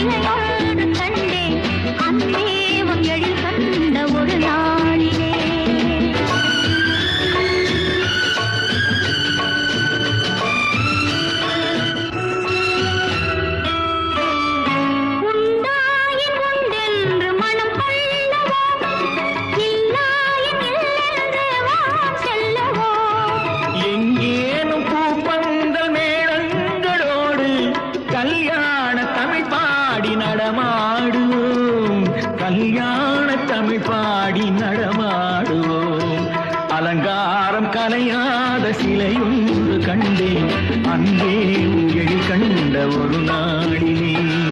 சிலையொன்று கண்டேன் அன்பேவம் எழில் கண்ட ஒரு நாளிலே. உண்டாயின் உண்டென்று மனம் கொள்ளவோ, இல்லாயின் இல்லென்று வாம் செல்லவோ. எங்கேனும் பூப்பந்தல் மேளங்களோடு கல்யாண தமிழ் பாடி நடமாடுவோம், கல்யாண தமிழ் பாடி நடமாடுவோம். அலங்காரம் கலையாத சிலையொன்று கண்டேன் அன்பே